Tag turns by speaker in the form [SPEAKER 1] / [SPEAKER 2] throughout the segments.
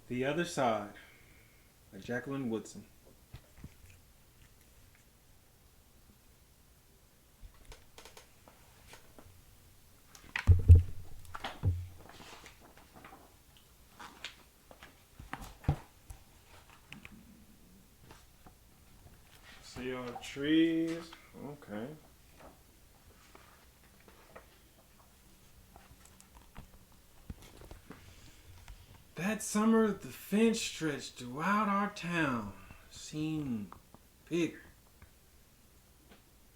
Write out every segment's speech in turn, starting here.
[SPEAKER 1] The Other Side by Jacqueline Woodson. See all the trees. Okay. That summer, the fence stretched throughout our town seemed bigger.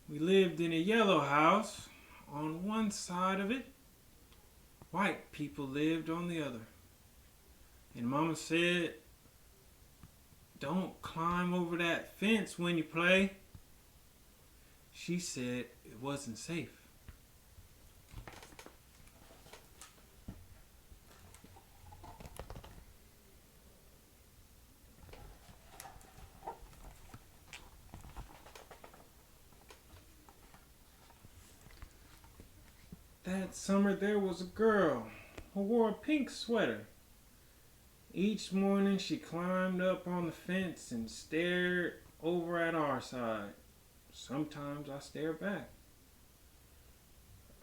[SPEAKER 1] We lived in a yellow house on one side of it. White people lived on the other. And Mama said, "Don't climb over that fence when you play." She said it wasn't safe. That summer there was a girl who wore a pink sweater. Each morning she climbed up on the fence and stared over at our side. Sometimes I stared back.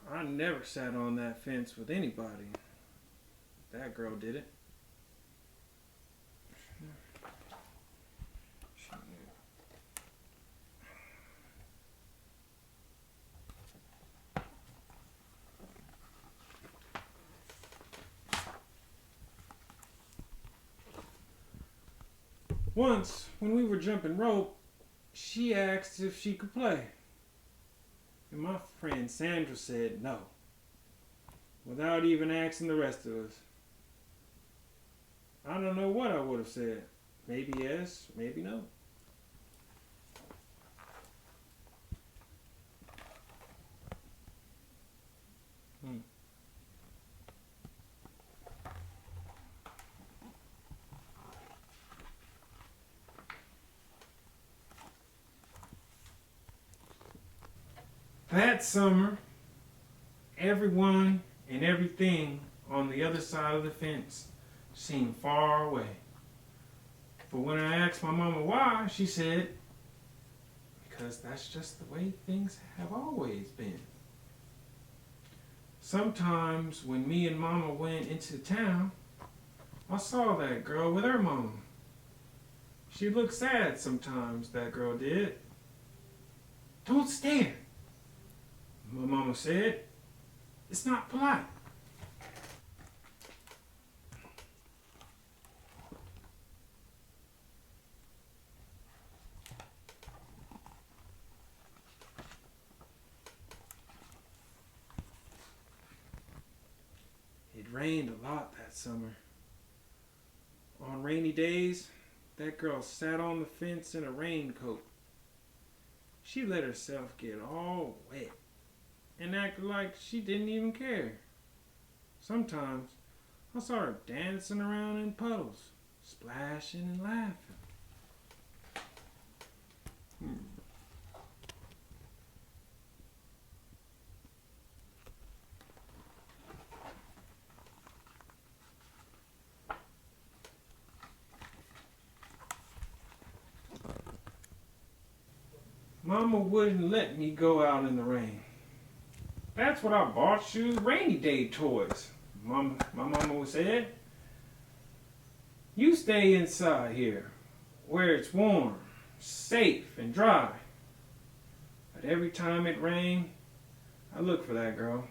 [SPEAKER 1] I never sat on that fence with anybody. That girl did it. Once, when we were jumping rope, she asked if she could play. And my friend Sandra said no, without even asking the rest of us. I don't know what I would have said. Maybe yes, maybe no. Hmm. That summer, everyone and everything on the other side of the fence seemed far away. But when I asked my mama why, she said, "Because that's just the way things have always been." Sometimes when me and mama went into town, I saw that girl with her mama. She looked sad sometimes, that girl did. "Don't stare," my mama said. "It's not polite." It rained a lot that summer. On rainy days, that girl sat on the fence in a raincoat. She let herself get all wet and acted like she didn't even care. Sometimes I saw her dancing around in puddles, splashing and laughing. Mama wouldn't let me go out in the rain. "That's what I bought you, rainy day toys," my mama said. "You stay inside here, where it's warm, safe, and dry." But every time it rained, I looked for that girl,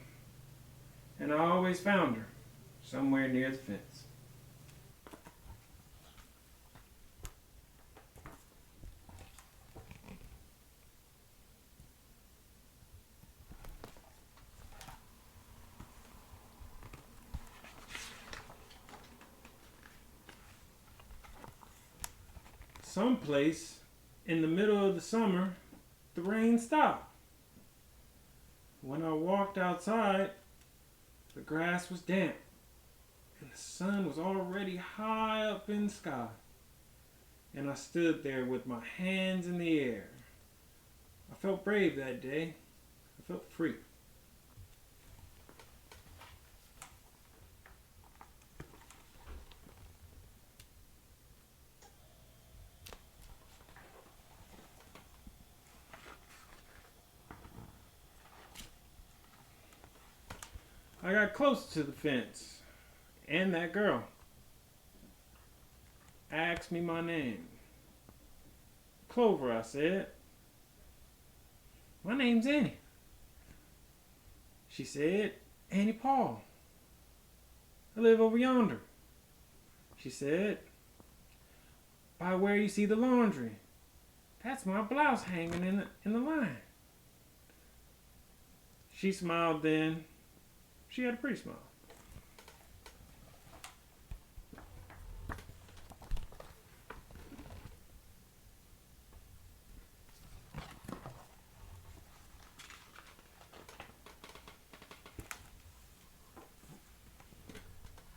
[SPEAKER 1] and I always found her somewhere near the fence. Someplace in the middle of the summer, the rain stopped. When I walked outside, the grass was damp, and the sun was already high up in the sky. And I stood there with my hands in the air. I felt brave that day. I felt free. I got close to the fence and that girl asked me my name. Clover, I said. My name's Annie. She said, Annie Paul. I live over yonder. She said, by where you see the laundry. That's my blouse hanging in the line. She smiled then. She had a pretty smile.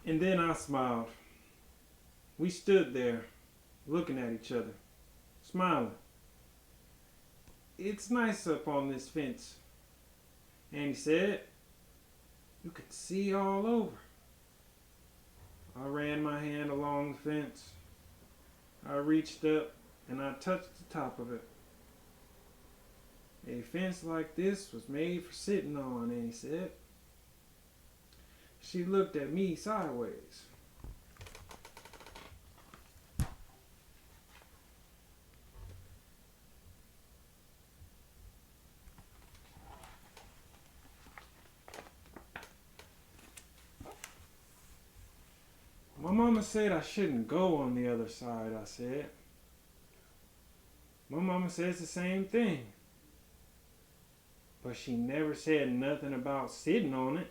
[SPEAKER 1] And then I smiled. We stood there, looking at each other, smiling. It's nice up on this fence, Annie said. You can see all over. I ran my hand along the fence. I reached up and I touched the top of it. A fence like this was made for sitting on, Annie said. She looked at me sideways. My mama said I shouldn't go on the other side, I said. My mama says the same thing. But she never said nothing about sitting on it.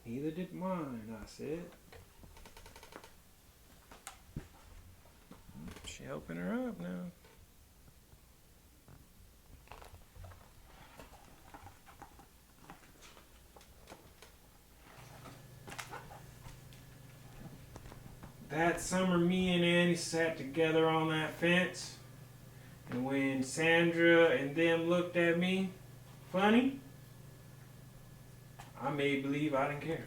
[SPEAKER 1] Neither did mine, I said. She helping her up now. That summer, me and Annie sat together on that fence. And when Sandra and them looked at me funny, I made believe I didn't care.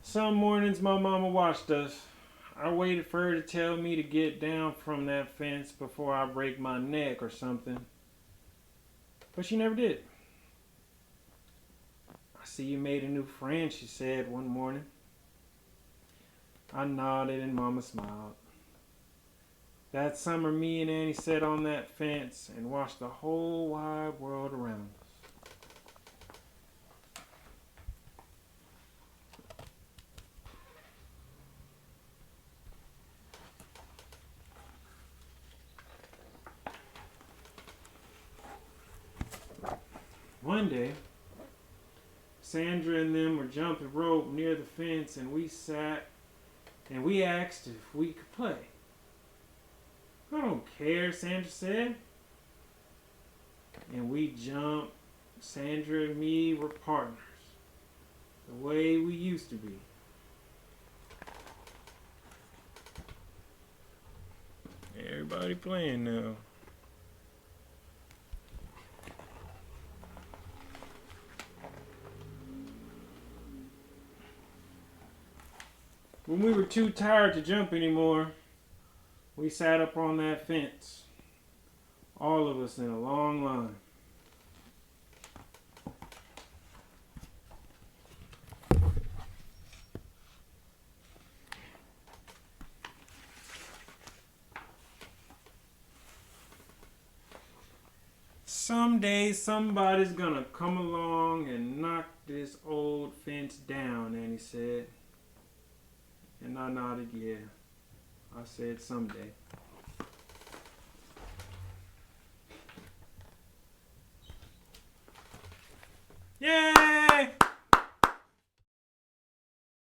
[SPEAKER 1] Some mornings my mama watched us. I waited for her to tell me to get down from that fence before I break my neck or something. But she never did. I see you made a new friend, she said one morning. I nodded and Mama smiled. That summer, me and Annie sat on that fence and watched the whole wide world around us. One day, Sandra and them were jumping rope near the fence, and we sat and we asked if we could play. I don't care, Sandra said. And we jumped. Sandra and me were partners, the way we used to be. Everybody playing now. When we were too tired to jump anymore, we sat up on that fence, all of us in a long line. Someday somebody's gonna come along and knock this old fence down, Annie said. And I nodded, yeah. I said someday. Yay!